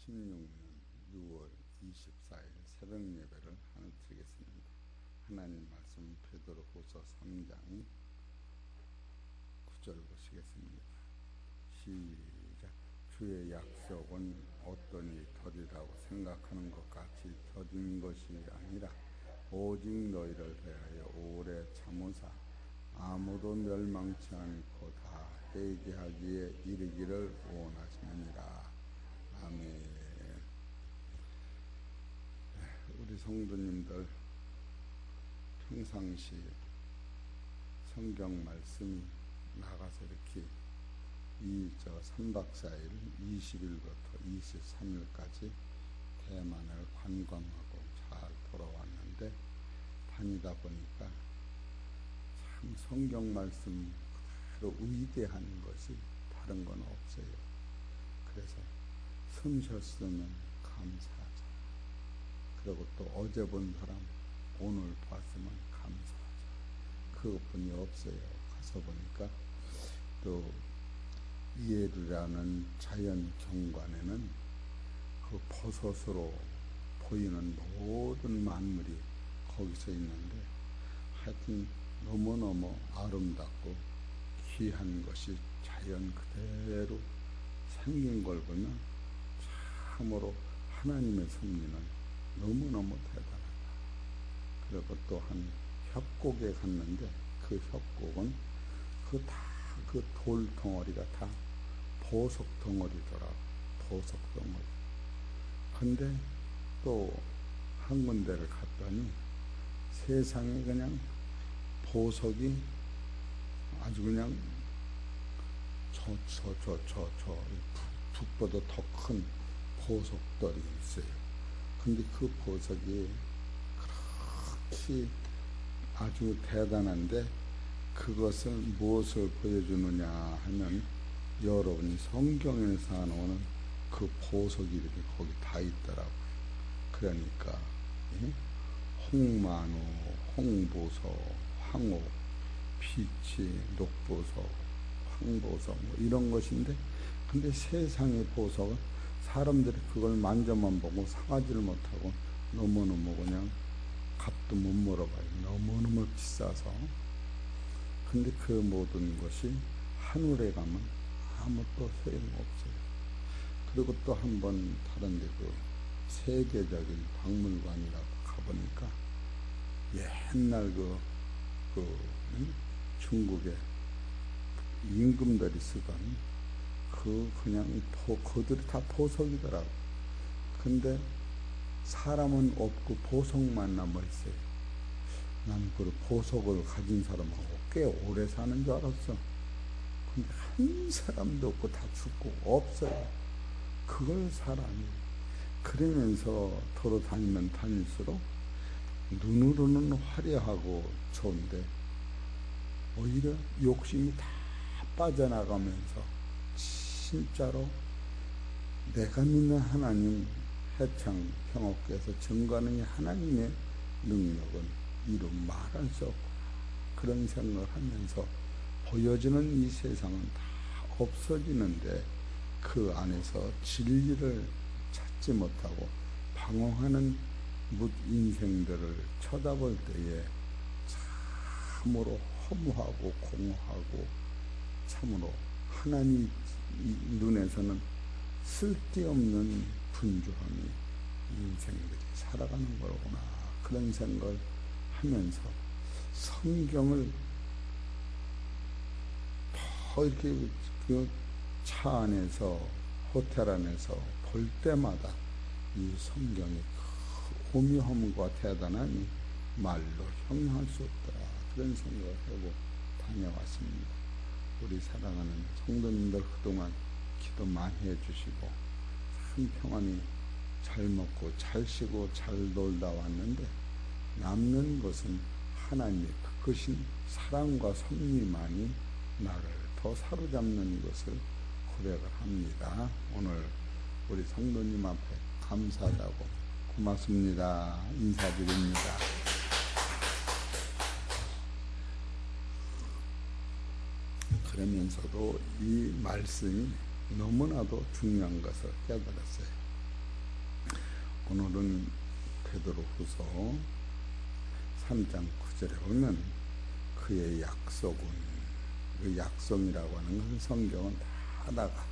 2016년 6월 24일 새벽 예배를 하나 드리겠습니다. 하나님 말씀 베드로후서 3장 9절 보시겠습니다. 시작. 주의 약속은 어떠니 더디다고 생각하는 것 같이 더딘 것이 아니라 오직 너희를 대하여 오래 참으사 아무도 멸망치 않고 다 회개하기에 이르기를 원하시느니라. 아멘. 우리 성도님들 평상시 성경 말씀이 나가서 이렇게 3박 4일 20일부터 23일까지 대만을 관광하고 잘 돌아왔는데 다니다 보니까 참 성경 말씀 그대로 위대한 것이 다른 건 없어요. 그래서 숨 쉬었으면 감사하자. 그리고 또 어제 본 사람 오늘 봤으면 감사하자. 그것뿐이 없어요. 가서 보니까 또 이에르라는 자연 경관에는 그 버섯으로 보이는 모든 만물이 거기서 있는데 하여튼 너무너무 아름답고 귀한 것이 자연 그대로 생긴 걸 보면 참으로 하나님의 섭리는 너무너무 대단하다. 그리고 또 한 협곡에 갔는데 그 협곡은 그 돌덩어리가 다 보석 덩어리더라. 보석 덩어리. 근데 또 한 군데를 갔더니 세상에 그냥 보석이 아주 그냥 북보다 더 큰 보석들이 있어요. 근데 그 보석이 그렇게 아주 대단한데 그것을 무엇을 보여주느냐 하면 여러분이 성경에서 나오는 그 보석이 이렇게 거기 다 있더라고요. 그러니까 홍만우, 홍보석, 황옥, 피치, 녹보석, 황보석 뭐 이런 것인데 근데 세상의 보석은 사람들이 그걸 만져만 보고 상하지를 못하고 너무너무 그냥 값도 못 물어봐요. 너무너무 비싸서. 근데 그 모든 것이 하늘에 가면 아무것도 소용없어요. 그리고 또 한 번 다른 데 그 세계적인 박물관이라고 가보니까 옛날 중국의 임금들이 쓰던 그냥 그들이 다 보석이더라고. 근데 사람은 없고 보석만 남아있어요. 난 그 보석을 가진 사람하고 꽤 오래 사는 줄 알았어. 근데 한 사람도 없고 다 죽고 없어요. 그걸 사람이. 그러면서 돌아다니면 다닐수록 눈으로는 화려하고 좋은데 오히려 욕심이 다 빠져나가면서 진짜로 내가 믿는 하나님 해창 평업께서 증거하는 하나님의 능력은 이루 말할 수 없고 그런 생각을 하면서 보여지는 이 세상은 다 없어지는데 그 안에서 진리를 찾지 못하고 방황하는 인생들을 쳐다볼 때에 참으로 허무하고 공허하고 참으로 하나님 눈에서는 쓸데없는 분주함이 인생들이 살아가는 거구나 그런 생각을 하면서 성경을 더 이렇게 그 차 안에서 호텔 안에서 볼 때마다 이 성경의 오묘함과 대단함이 말로 형용할 수 없더라 그런 생각을 하고 다녀왔습니다. 우리 사랑하는 성도님들 그동안 기도 많이 해주시고 참 평안히 잘 먹고 잘 쉬고 잘 놀다 왔는데 남는 것은 하나님의 크신 사랑과 섭리만이 나를 더 사로잡는 것을 고백을 합니다. 오늘 우리 성도님 앞에 감사하다고 고맙습니다. 인사드립니다. 그러면서도 이 말씀이 너무나도 중요한 것을 깨달았어요. 오늘은 베드로후서 3장 9절에 보면 그의 약속은, 그 약속이라고 하는 것은 성경은 다다가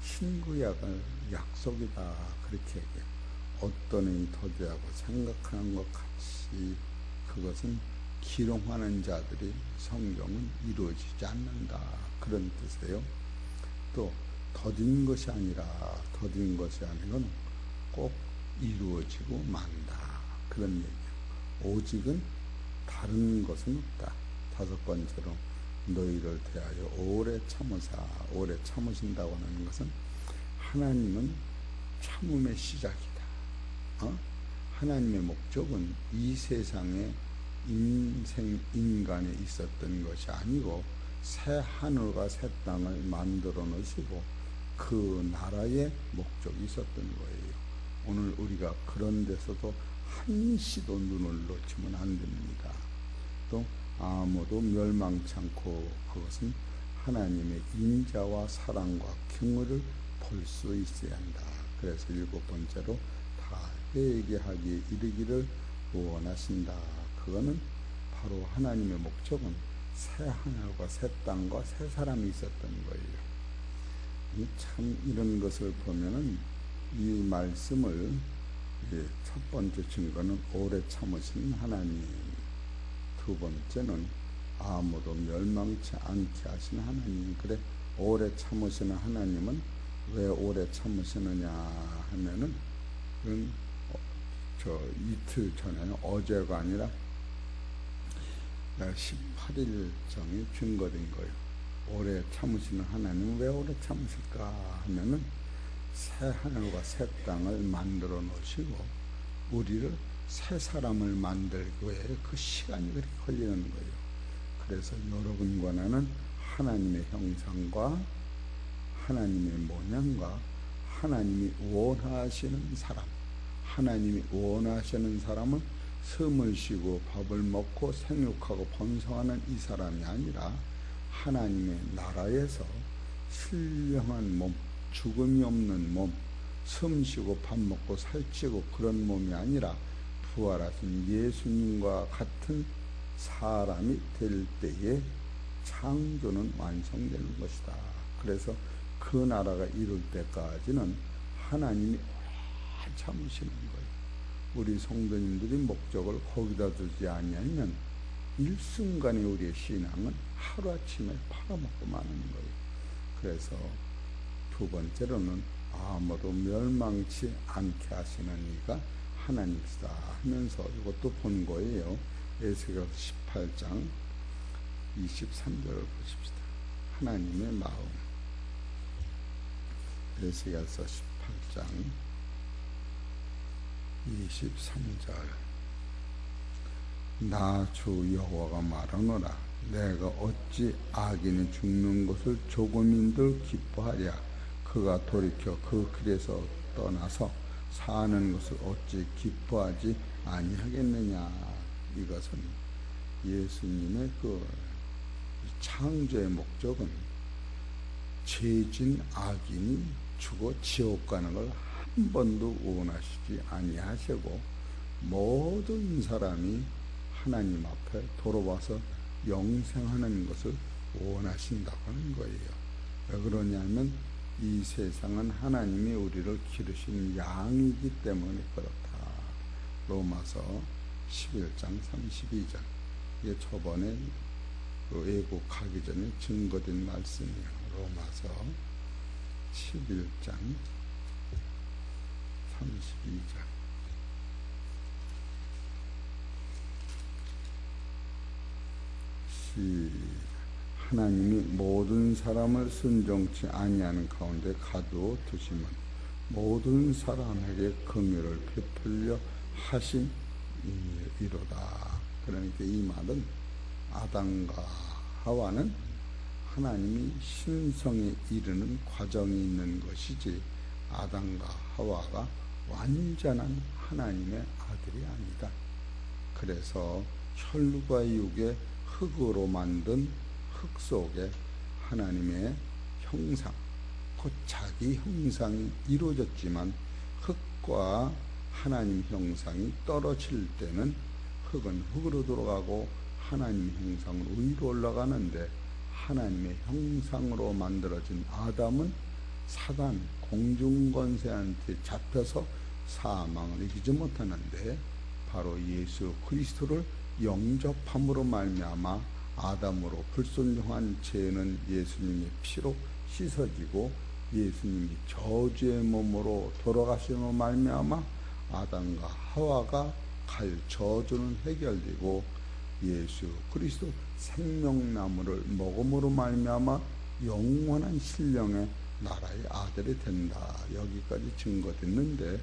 신구약의 약속이다 그렇게 얘기해요. 어떤 이 도주하고 생각하는 것 같이 그것은 기롱하는 자들이 성경은 이루어지지 않는다 그런 뜻이에요. 또 더딘 것이 아니라, 더딘 것이 아니면 꼭 이루어지고 만다 그런 얘기예요. 오직은 다른 것은 없다. 다섯 번째로 너희를 대하여 오래 참으사, 오래 참으신다고 하는 것은 하나님은 참음의 시작이다. 하나님의 목적은 이 세상에 인간에 있었던 것이 아니고 새 하늘과 새 땅을 만들어 놓으시고 그 나라의 목적이 있었던 거예요. 오늘 우리가 그런 데서도 한시도 눈을 놓치면 안 됩니다. 또 아무도 멸망치 않고 그것은 하나님의 인자와 사랑과 경의를 볼 수 있어야 한다. 그래서 일곱 번째로 다 회개하기에 이르기를 원하신다. 그거는 바로 하나님의 목적은 새 하늘과 새 땅과 새 사람이 있었던 거예요. 참 이런 것을 보면은 이 말씀을 첫 번째 증거는 오래 참으신 하나님, 두 번째는 아무도 멸망치 않게 하신 하나님. 그래, 오래 참으시는 하나님은 왜 오래 참으시느냐 하면은 저 이틀 전에는, 어제가 아니라 18일 전에 증거된 거예요. 오래 참으시는 하나님은 왜 오래 참으실까 하면은 새 하늘과 새 땅을 만들어 놓으시고 우리를 새 사람을 만들기 위해 그 시간이 그렇게 걸리는 거예요. 그래서 여러분과 나는 하나님의 형상과 하나님의 모양과 하나님이 원하시는 사람, 하나님이 원하시는 사람은 숨을 쉬고 밥을 먹고 생육하고 번성하는 이 사람이 아니라 하나님의 나라에서 신령한 몸, 죽음이 없는 몸, 숨 쉬고 밥 먹고 살찌고 그런 몸이 아니라 부활하신 예수님과 같은 사람이 될 때에 창조는 완성되는 것이다. 그래서 그 나라가 이룰 때까지는 하나님이 오래 참으시는 거예요. 우리 성도님들이 목적을 거기다 두지 아니하면 일순간에 우리의 신앙은 하루아침에 팔아먹고 마는 거예요. 그래서 두 번째로는 아무도 멸망치 않게 하시는 이가 하나님이시다 하면서 이것도 본 거예요. 에스겔 18장 23절을 보십시다. 하나님의 마음. 에스겔서 18장 23절. 나 주 여호와가 말하노라. 내가 어찌 악인이 죽는 것을 조금인들 기뻐하랴. 그가 돌이켜 그 길에서 떠나서 사는 것을 어찌 기뻐하지 아니하겠느냐. 이것은 예수님의 그 창조의 목적은 죄진 악인이 죽어 지옥 가는 걸 한 번도 원하시지 아니하시고 모든 사람이 하나님 앞에 돌아와서 영생하는 것을 원하신다고 하는 거예요. 왜 그러냐면 이 세상은 하나님이 우리를 기르신 양이기 때문에 그렇다. 로마서 11장 32절. 이게 저번에 외국 가기 전에 증거된 말씀이에요. 로마서 11장 32절. 하나님이 모든 사람을 순종치 아니하는 가운데 가두어 두시면 모든 사람에게 긍휼을 베풀려 하신 이로다. 그러니까 이 말은 아담과 하와는 하나님이 신성에 이르는 과정이 있는 것이지 아담과 하와가 완전한 하나님의 아들이 아니다. 그래서 혈과 육의 흙으로 만든 흙 속에 하나님의 형상, 곧 자기 형상이 이루어졌지만 흙과 하나님 형상이 떨어질 때는 흙은 흙으로 돌아가고 하나님 형상으로 위로 올라가는데, 하나님의 형상으로 만들어진 아담은 사단 공중권세한테 잡혀서 사망을 이기지 못하는데, 바로 예수 그리스도를 영접함으로 말미암아 아담으로 불순종한 죄는 예수님의 피로 씻어지고, 예수님이 저주의 몸으로 돌아가심으로 말미암아 아담과 하와가 갈 저주는 해결되고, 예수 그리스도 생명나무를 먹음으로 말미암아 영원한 신령의 나라의 아들이 된다. 여기까지 증거됐는데,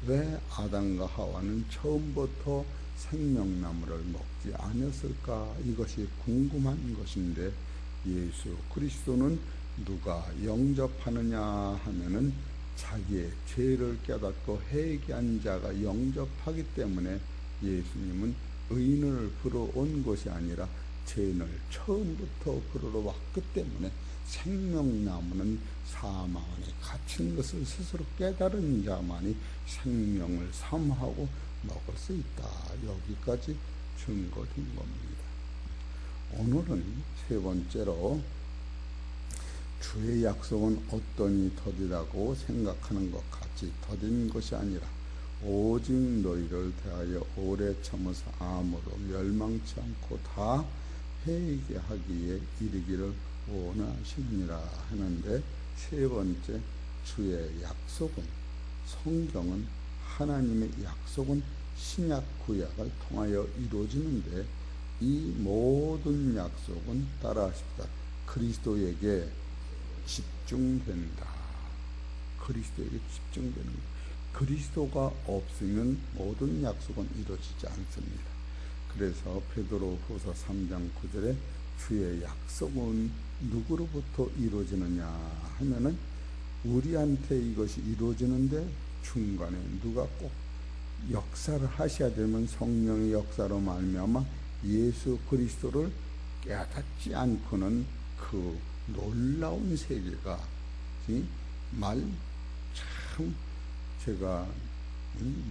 왜 아담과 하와는 처음부터 생명나무를 먹지 않았을까? 이것이 궁금한 것인데, 예수 그리스도는 누가 영접하느냐 하면은 자기의 죄를 깨닫고 회개한 자가 영접하기 때문에, 예수님은 의인을 부러온 것이 아니라 죄인을 처음부터 부르러 왔기 때문에, 생명나무는 사망 안에 갇힌 것을 스스로 깨달은 자만이 생명을 삼하고 먹을 수 있다. 여기까지 증거된 겁니다. 오늘은 세 번째로, 주의 약속은 어떠니 더디다고 생각하는 것 같이 더딘 것이 아니라 오직 너희를 대하여 오래 참으사 아무도 멸망치 않고 다 회개하기에 이르기를 원하시느니라 하는데, 세 번째, 주의 약속은, 성경은 하나님의 약속은 신약 구약을 통하여 이루어지는데, 이 모든 약속은 따라하십시다. 그리스도에게 집중된다. 그리스도에게 집중되는 것. 그리스도가 없으면 모든 약속은 이루어지지 않습니다. 그래서 베드로후서 3장 9절에 주의 약속은 누구로부터 이루어지느냐 하면은, 우리한테 이것이 이루어지는데 중간에 누가 꼭 역사를 하셔야 되면 성령의 역사로 말미암아 예수 그리스도를 깨닫지 않고는 그 놀라운 세계가, 참, 제가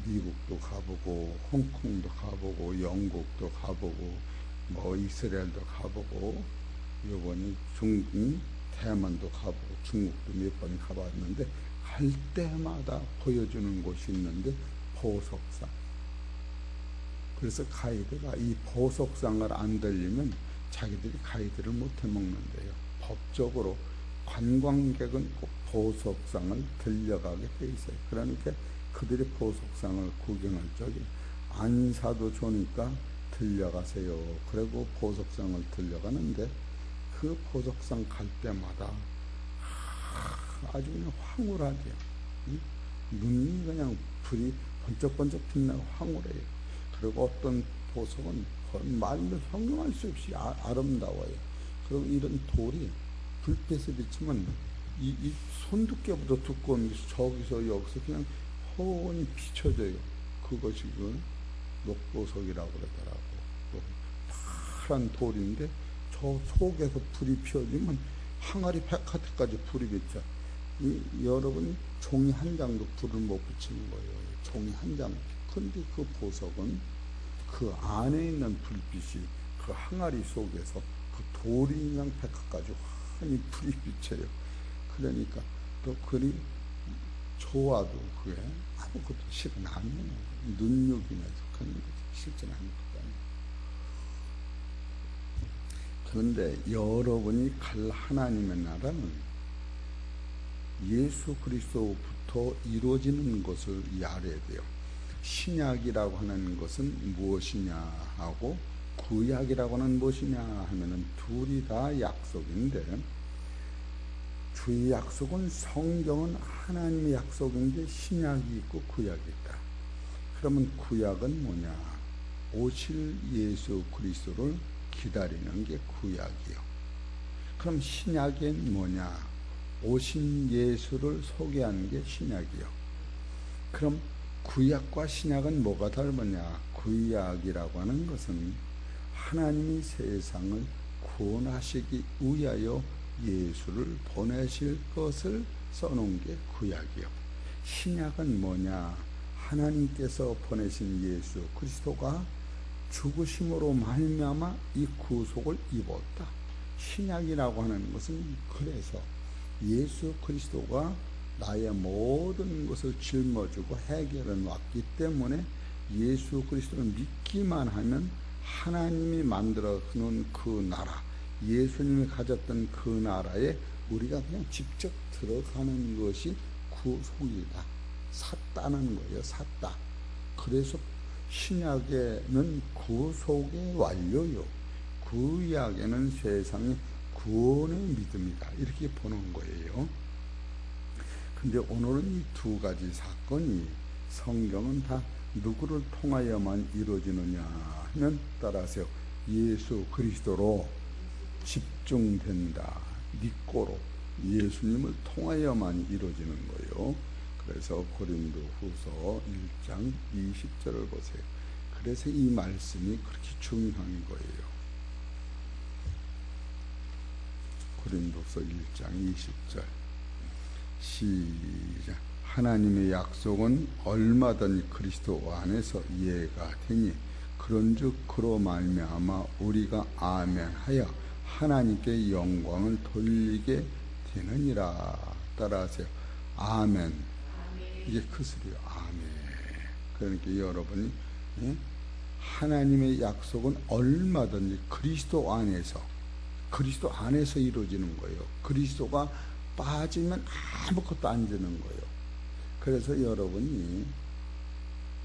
미국도 가보고 홍콩도 가보고 영국도 가보고 뭐 이스라엘도 가보고, 요번에 대만도 가보고 중국도 몇 번 가봤는데, 갈 때마다 보여주는 곳이 있는데 보석상. 그래서 가이드가 이 보석상을 안 들리면 자기들이 가이드를 못 해먹는데요. 법적으로 관광객은 꼭 보석상을 들려가게 돼 있어요. 그러니까 그들이 보석상을 구경할 적에 안 사도 좋으니까 들려가세요. 그리고 보석상을 들려가는데, 그 보석상 갈 때마다 아주 그냥 황홀하대요. 눈이 그냥 불이 번쩍번쩍 빛나고 황홀해요. 그리고 어떤 보석은 말로 형용할 수 없이 아름다워요. 그리고 이런 돌이 불빛에 비치면 이 손두께보다 두꺼운 것이 저기서 여기서 그냥 훤히 비춰져요. 그것이 그 녹보석이라고 그러더라고. 파란 돌인데 저 속에서 불이 피어지면 항아리 백화대까지 불이 비쳐. 여러분, 종이 한 장도 불을 못 붙이는 거예요. 종이 한 장. 근데 그 보석은 그 안에 있는 불빛이 그 항아리 속에서 그 돌이 그냥 백화까지 환히 불이 비쳐요. 그러니까 또 그리 좋아도 그게 아무것도 실은 아니에요. 눈요김에 속하는 거지. 실제는 아무것도 아니에요. 그런데 여러분이 갈 하나님의 나라는 예수 그리스도부터 이루어지는 것을 알아야 돼요. 신약이라고 하는 것은 무엇이냐 하고 구약이라고 하는 무엇이냐 하면은 둘이 다 약속인데, 주의 약속은, 성경은 하나님의 약속인데 신약이 있고 구약이 있다. 그러면 구약은 뭐냐? 오실 예수 그리스도를 기다리는 게 구약이요. 그럼 신약은 뭐냐? 오신 예수를 소개하는 게 신약이요. 그럼 구약과 신약은 뭐가 다르냐? 구약이라고 하는 것은 하나님이 세상을 구원하시기 위하여 예수를 보내실 것을 써놓은 게 구약이요. 신약은 뭐냐? 하나님께서 보내신 예수 그리스도가 죽으심으로 말미암아 이 구속을 입었다. 신약이라고 하는 것은 그래서 예수 그리스도가 나의 모든 것을 짊어지고 해결해 놨기 때문에 예수 그리스도를 믿기만 하면 하나님이 만들어 놓은 그 나라, 예수님이 가졌던 그 나라에 우리가 그냥 직접 들어가는 것이 구속이다. 샀다는 거예요. 샀다. 그래서 신약에는 구속의 완료요, 구약에는 세상의 구원의 믿음이다. 이렇게 보는 거예요. 근데 오늘은 이 두 가지 사건이 성경은 다 누구를 통하여만 이루어지느냐 하면 따라하세요. 예수 그리스도로 집중된다. 믿고로 예수님을 통하여만 이루어지는 거예요. 그래서 고린도후서 1장 20절을 보세요. 그래서 이 말씀이 그렇게 중요한 거예요. 고린도서 1장 20절 시작. 하나님의 약속은 얼마든지 그리스도 안에서 이해가 되니 그런즉 그로 말미암아 우리가 아멘하여 하나님께 영광을 돌리게 되느니라. 따라하세요. 아멘. 이게 그 소리예요. 아멘. 그러니까 여러분이 하나님의 약속은 얼마든지 그리스도 안에서 이루어지는 거예요. 그리스도가 빠지면 아무것도 안 되는 거예요. 그래서 여러분이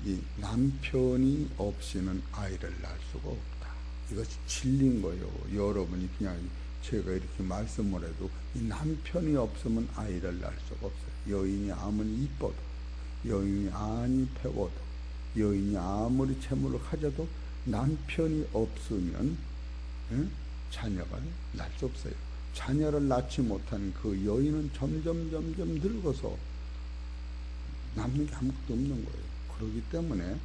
이 남편이 없이는 아이를 낳을 수가 없다. 이것이 진리인 거예요. 여러분이 그냥 제가 이렇게 말씀을 해도 이 남편이 없으면 아이를 낳을 수가 없어요. 여인이 아무리 이뻐도, 여인이 아무리 배워도, 여인이 아무리 재물을 가져도 남편이 없으면 자녀가 낳을 수 없어요. 자녀를 낳지 못한 그 여인은 점점 늙어서 남는 게 아무것도 없는 거예요. 그렇기 때문에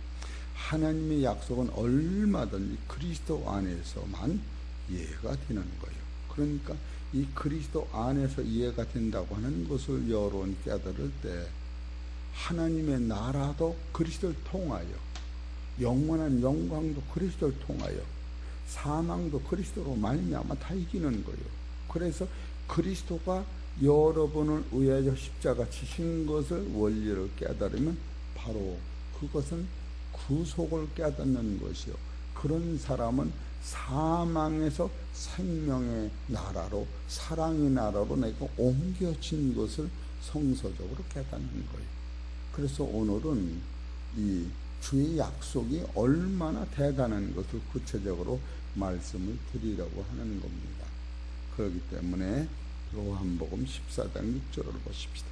하나님의 약속은 얼마든지 그리스도 안에서만 이해가 되는 거예요. 그러니까 이 그리스도 안에서 이해가 된다고 하는 것을 여러분이 깨달을 때 하나님의 나라도 그리스도를 통하여, 영원한 영광도 그리스도를 통하여, 사망도 그리스도로 말미암아 다 이기는 거예요. 그래서 그리스도가 여러분을 위하여 십자가 지신 것을 원리를 깨달으면 바로 그것은 구속을 깨닫는 것이요, 그런 사람은 사망에서 생명의 나라로, 사랑의 나라로 내가 옮겨진 것을 성서적으로 깨닫는 거예요. 그래서 오늘은 이 주의 약속이 얼마나 대단한 것을 구체적으로 말씀을 드리려고 하는 겁니다. 그렇기 때문에 요한복음 14장 6절을 보십시다.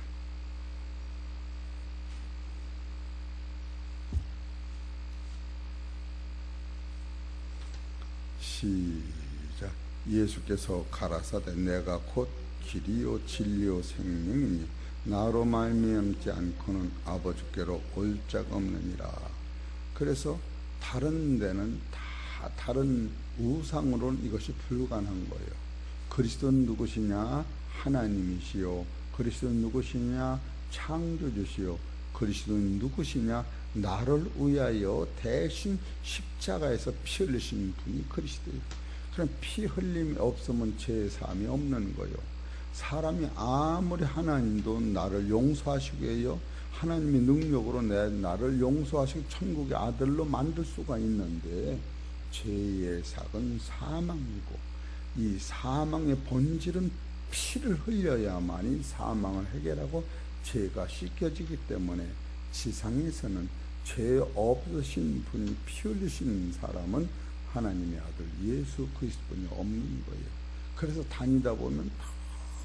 시작. 예수께서 가라사대 내가 곧 길이요 진리요 생명이니 나로 말미암지 않고는 아버지께로 올 자가 없느니라. 그래서 다른 데는 다 다른 우상으로는 이것이 불가능한 거예요. 그리스도는 누구시냐? 하나님이시요. 그리스도는 누구시냐? 창조주시요. 그리스도는 누구시냐? 나를 위하여 대신 십자가에서 피 흘리신 분이 그리스도예요. 그럼 피 흘림이 없으면 죄사함이 없는 거예요. 사람이 아무리 하나님도 나를 용서하시고 해요, 하나님의 능력으로 나를 용서하시고 천국의 아들로 만들 수가 있는데, 죄의 삭은 사망이고 이 사망의 본질은 피를 흘려야만이 사망을 해결하고 죄가 씻겨지기 때문에 지상에서는 죄 없으신 분이 피 흘리신 사람은 하나님의 아들 예수 그리스도뿐이 없는 거예요. 그래서 다니다 보면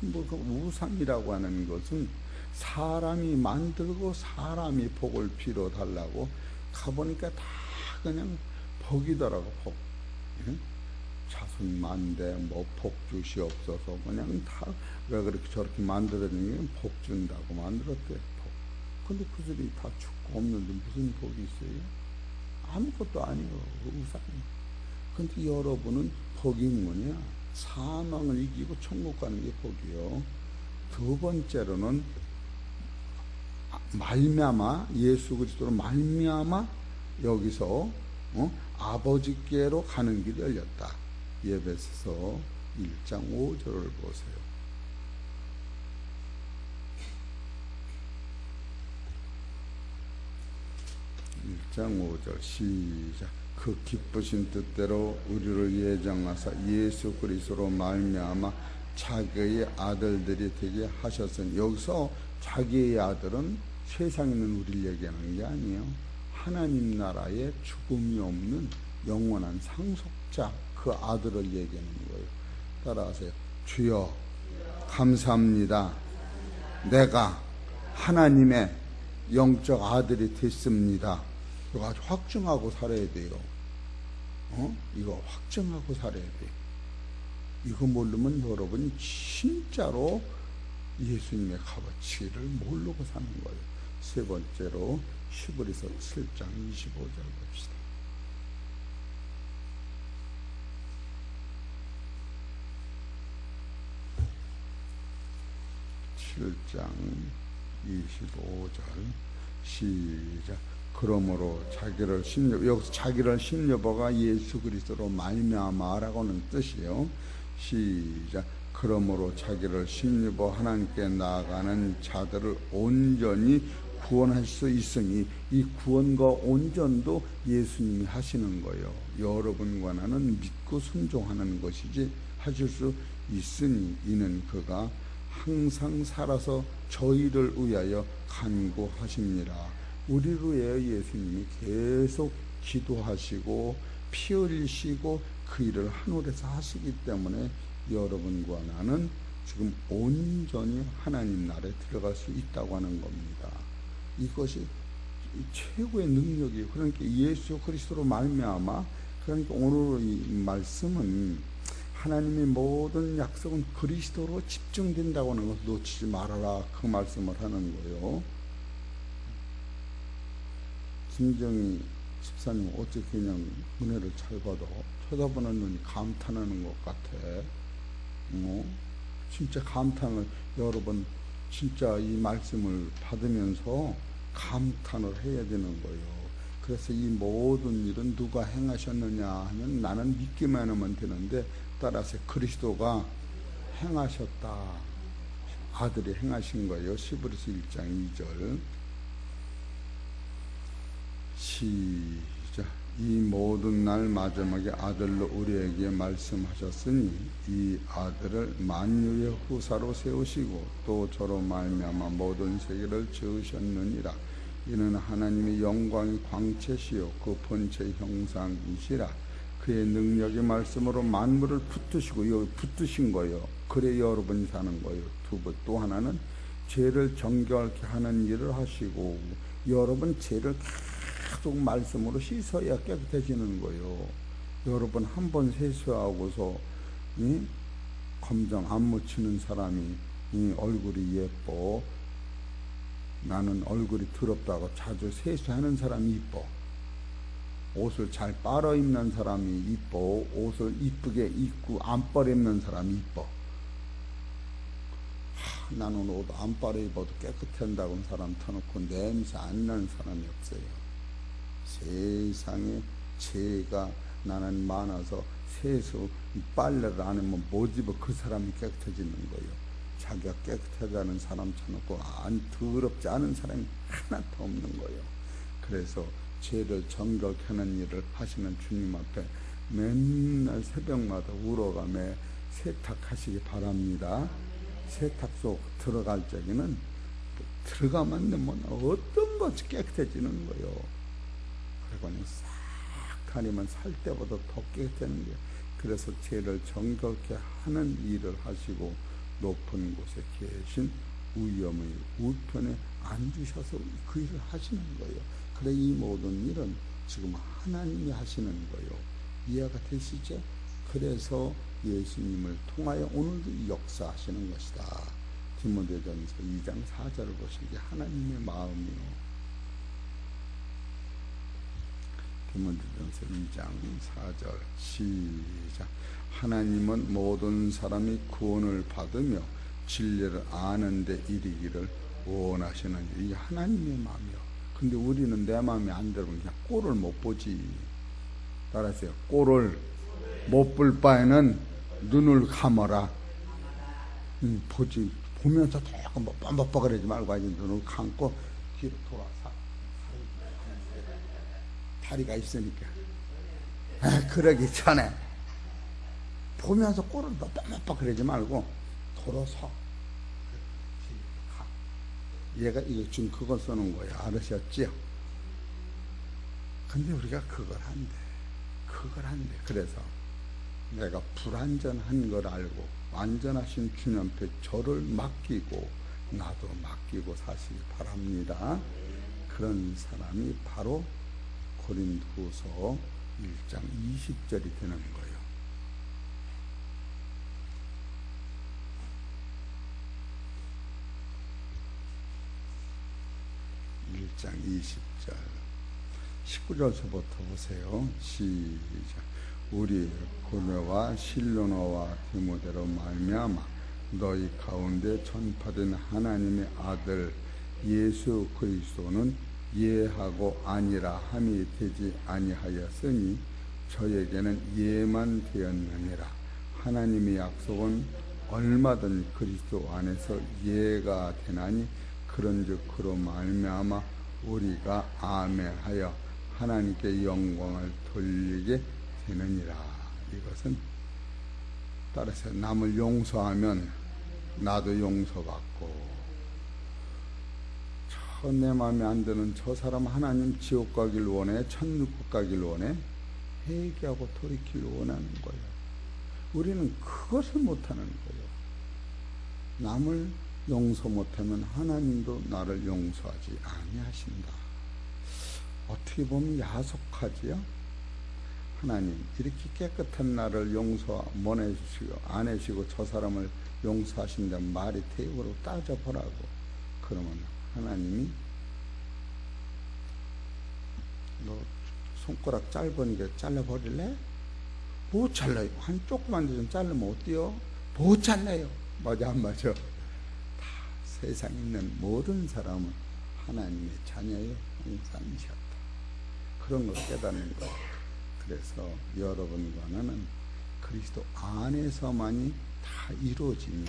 그 우상이라고 하는 것은 사람이 만들고 사람이 복을 빌어 달라고 가보니까 다 그냥 복이더라고. 복. 자손 만대 뭐 복 주시옵소서, 그냥 다 왜 그렇게 저렇게 만들어내면 복 준다고 만들었대. 복. 근데 그들이 다 죽고 없는데 무슨 복이 있어요? 아무것도 아니에요. 우상이. 근데 여러분은 복이 뭐냐? 사망을 이기고 천국 가는 게 복이요. 두 번째로는 말미암아 예수 그리스도로 말미암아 여기서 아버지께로 가는 길이 열렸다. 에베소서 1장 5절을 보세요. 1장 5절 시작. 그 기쁘신 뜻대로 우리를 예정하사 예수 그리스도로 말미암아 자기의 아들들이 되게 하셨으니, 여기서 자기의 아들은 세상에 있는 우리를 얘기하는 게 아니에요. 하나님 나라에 죽음이 없는 영원한 상속자, 그 아들을 얘기하는 거예요. 따라하세요. 주여 감사합니다. 내가 하나님의 영적 아들이 됐습니다. 이거 아주 확증하고 살아야 돼요. 이거 확증하고 살아야 돼요. 이거 모르면 여러분이 진짜로 예수님의 값어치를 모르고 사는 거예요. 세 번째로 히브리서 7장 25절 봅시다. 7장 25절 시작. 그러므로 자기를 심려, 여기서 자기를 심려보가 예수 그리스도로 말미암아라고는 뜻이에요. 시작. 그러므로 자기를 심려보 하나님께 나아가는 자들을 온전히 구원할 수 있으니, 이 구원과 온전도 예수님이 하시는 거예요. 여러분과 나는 믿고 순종하는 것이지 하실 수 있으니, 이는 그가 항상 살아서 저희를 위하여 간구하십니다. 우리를 위하여 예수님이 계속 기도하시고 피 흘리시고 그 일을 하늘에서 하시기 때문에 여러분과 나는 지금 온전히 하나님 나라에 들어갈 수 있다고 하는 겁니다. 이것이 최고의 능력이에요. 그러니까 예수 그리스도로 말미암아, 그러니까 오늘 이 말씀은 하나님의 모든 약속은 그리스도로 집중된다고 하는 것을 놓치지 말아라, 그 말씀을 하는 거예요. 김정희 집사님 어떻게 그냥 은혜를 잘 받아? 쳐다보는 눈이 감탄하는 것 같아. 진짜 감탄을, 여러분 진짜 이 말씀을 받으면서 감탄을 해야 되는 거예요. 그래서 이 모든 일은 누가 행하셨느냐 하면 나는 믿기만 하면 되는데, 따라서 그리스도가 행하셨다. 아들이 행하신 거예요. 히브리서 1장 2절 시작. 이 모든 날 마지막에 아들로 우리에게 말씀하셨으니 이 아들을 만유의 후사로 세우시고 또 저로 말미암아 모든 세계를 지으셨느니라. 이는 하나님의 영광의 광채시요 그 본체의 형상이시라. 그의 능력의 말씀으로 만물을 붙드시고, 여기 붙드신 거예요. 그래 여러분이 사는 거예요. 또 하나는 죄를 정결케 하는 일을 하시고, 여러분 죄를 계속 말씀으로 씻어야 깨끗해지는 거예요. 여러분 한 번 세수하고서 검정 안 묻히는 사람이 얼굴이 예뻐, 나는 얼굴이 더럽다고 자주 세수하는 사람이 이뻐, 옷을 잘 빨아 입는 사람이 이뻐, 옷을 이쁘게 입고 안 빨아 입는 사람이 이뻐. 나는 옷 안 빨아 입어도 깨끗한다고 하는 사람 터놓고 냄새 안 나는 사람이 없어요. 세상에 죄가 나는 많아서 세수 빨래를 안 하면 못 입어. 그 사람이 깨끗해지는 거예요. 자기가 깨끗하다는 사람 쳐놓고 안 더럽지 않은 사람이 하나도 없는 거예요. 그래서 죄를 정결케 하는 일을 하시는 주님 앞에 맨날 새벽마다 울어가며 세탁하시기 바랍니다. 세탁소 들어갈 적에는 들어가면 되면 어떤 것이 깨끗해지는 거예요. 그리고 싹 다니면 살 때보다 더 깨끗해지는 거예요. 그래서 죄를 정결케 하는 일을 하시고 높은 곳에 계신 위엄의 우편에 앉으셔서 그 일을 하시는 거예요. 그래 이 모든 일은 지금 하나님이 하시는 거예요. 이해가 되시죠? 그래서 예수님을 통하여 오늘도 역사하시는 것이다. 디모데전서 2장 4절을 보시기 하나님의 마음이요. 디모데전서 2장 4절 시작. 하나님은 모든 사람이 구원을 받으며 진리를 아는 데 이르기를 원하시는 이게 하나님의 마음이요. 근데 우리는 내 마음이 안 들으면 그냥 꼴을 못 보지. 따라하세요. 꼴을 못 볼 바에는 눈을 감아라. 보지. 보면서 조금 뻔뻔뻔거리지 말고 이제 눈을 감고 뒤로 돌아서 다리가 있으니까. 그러기 전에 보면서 꼴을 뻔뻔뻔거리지 말고 돌아서. 얘가 이거 지금 그걸 쓰는 거예요. 알으셨죠? 근데 우리가 그걸 한대. 그래서 내가 불완전한 걸 알고 완전하신 주님 앞에 저를 맡기고 나도 맡기고 사시기 바랍니다. 그런 사람이 바로 고린도후서 1장 20절이 되는 거예요. 1장 20절 19절서부터 보세요. 시작. 우리 고뇌와 실로노와 디모데로 말미암아 너희 가운데 전파된 하나님의 아들 예수 그리스도는 예하고 아니라 함이 되지 아니하였으니 저에게는 예만 되었느니라. 하나님의 약속은 얼마든 그리스도 안에서 예가 되나니 그런즉 그로 말미암아 우리가 아멘하여 하나님께 영광을 돌리게 되느니라. 이것은 따라서 남을 용서하면 나도 용서받고, 내 마음에 안 드는 저 사람 하나님 지옥 가길 원해, 천국 가길 원해, 회개하고 돌이키길 원하는 거예요. 우리는 그것을 못하는 거예요. 남을 용서 못하면 하나님도 나를 용서하지 아니하신다. 어떻게 보면 야속하지요. 하나님 이렇게 깨끗한 나를 용서 못 해주시고 안 해주시고 저 사람을 용서하신다는 말이 대우로 따져보라고. 그러면 하나님이 너 손가락 짧으니까 잘라버릴래? 못 잘라요. 한 조그만 데 좀 자르면 어때요? 못 잘라요. 맞아 안 맞아? 다 세상에 있는 모든 사람은 하나님의 자녀예요. 형상이셨다. 그런 걸 깨닫는 거예요. 그래서 여러분과 나는 그리스도 안에서만이 다 이루어지니,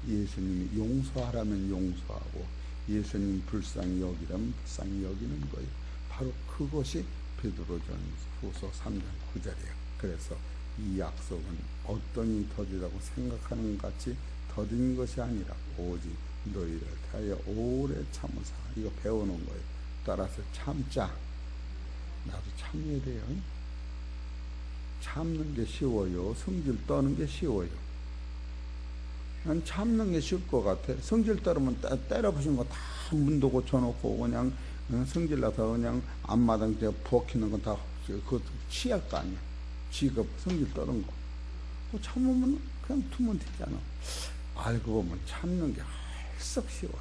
예수님이 용서하라면 용서하고 예수님 불쌍히 여기라면 불쌍히 여기는 거예요. 바로 그것이 베드로전후서 3장 9절이에요. 그래서 이 약속은 어떤이 더디다고 생각하는 것 같이 더딘 것이 아니라 오직 너희를 대하여 오래 참으사. 이거 배우는 거예요. 따라서 참자. 나도 참아야 돼요. 참는 게 쉬워요? 성질 떠는 게 쉬워요? 난 참는 게 쉬울 것 같아. 성질 떨으면 때려부신 거 다 문도 고쳐놓고 그냥 성질 나서 그냥 앞마당 부엌히는 건 다 그것도 취할 거 아니야. 지가 성질 떨은 거. 또 참으면 그냥 두면 되잖아. 알고 보면 참는 게 헐썩 쉬워요.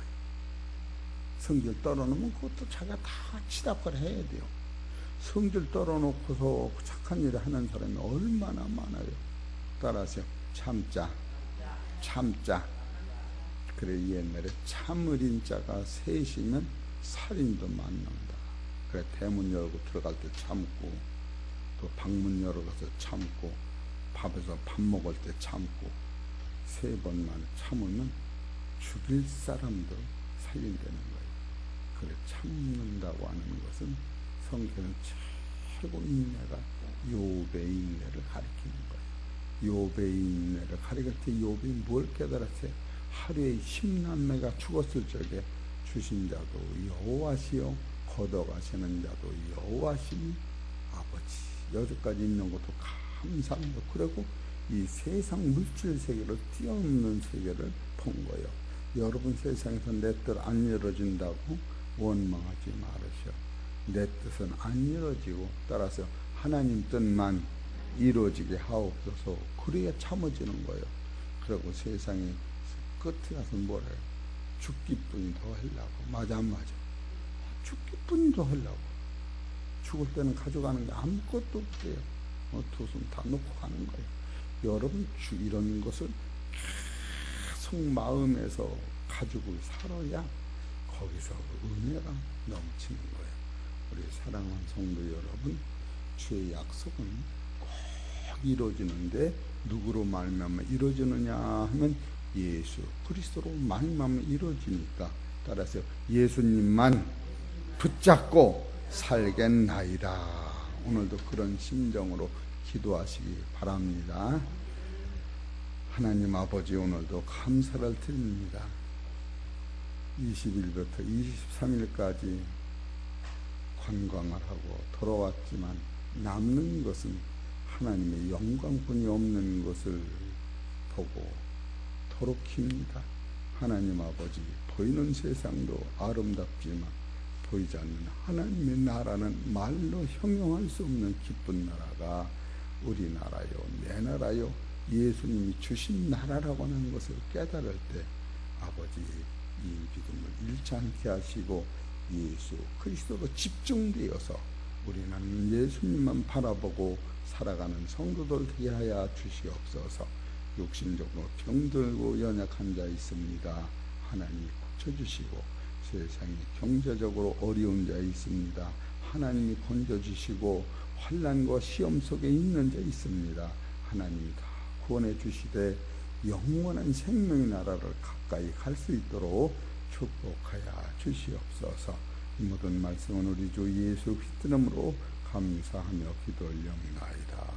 성질 떨어놓으면 그것도 자기가 다 치닫거리 해야 돼요. 성질 떨어놓고서 착한 일을 하는 사람이 얼마나 많아요. 따라서 참자. 그래 옛날에 참을인 자가 셋이면 살인도 맞는다. 그래 대문 열고 들어갈 때 참고, 또 방문 열어가서 참고, 밥에서 밥 먹을 때 참고, 3번만 참으면 죽일 사람도 살인되는 거예요. 그래 참는다고 하는 것은 성경은 최고 인내가 욥의 인내를 가리키는 거예요. 욥의 인내를 가리킬 때 욥이 뭘 깨달았어요? 하루에 10남매가 죽었을 적에 주신 자도 여호와시요 걷어가시는 자도 여호와시니 아버지. 여기까지 있는 것도 감사한 거. 그리고 이 세상 물질 세계를 뛰어넘는 세계를 본 거예요. 여러분 세상에서 내 뜻 안 이루어진다고 원망하지 말으시오. 내 뜻은 안 이루어지고 따라서 하나님 뜻만 이루어지게 하옵소서. 그래야 참아지는 거예요. 그리고 세상에 끝에 가서 뭐래요? 죽기뿐이 더 하려고. 맞아 안 맞아? 죽기뿐이 더 하려고. 죽을 때는 가져가는 게 아무것도 없대요. 두 손 다 놓고 가는 거예요. 여러분 이런 것을 계속 마음에서 가지고 살아야 거기서 은혜가 넘치는 거예요. 우리 사랑하는 성도 여러분, 주의 약속은 꼭 이루어지는데 누구로 말미암아 이루어지느냐 하면 예수 그리스도로 말미암아 이루어지니까, 따라서 예수님만 붙잡고 살겠나이다. 오늘도 그런 심정으로 기도하시기 바랍니다. 하나님 아버지, 오늘도 감사를 드립니다. 20일부터 23일까지 관광을 하고 돌아왔지만 남는 것은 하나님의 영광뿐이 없는 것을 보고 도록힙니다. 하나님 아버지, 보이는 세상도 아름답지만 보이지 않는 하나님의 나라는 말로 형용할 수 없는 기쁜 나라가 우리나라요, 내 나라요, 예수님이 주신 나라라고 하는 것을 깨달을 때 아버지, 이 믿음을 잃지 않게 하시고 예수 그리스도로 집중되어서 우리는 예수님만 바라보고 살아가는 성도들 되게 하여 주시옵소서. 육신적으로 병들고 연약한 자 있습니다. 하나님이 고쳐주시고, 세상에 경제적으로 어려운 자 있습니다. 하나님이 건져주시고, 환난과 시험 속에 있는 자 있습니다. 하나님이 다 구원해 주시되 영원한 생명의 나라를 가까이 갈 수 있도록 축복하여 주시옵소서. 이 모든 말씀은 우리 주 예수 그리스도 이름으로 감사하며 기도 올려옵나이다.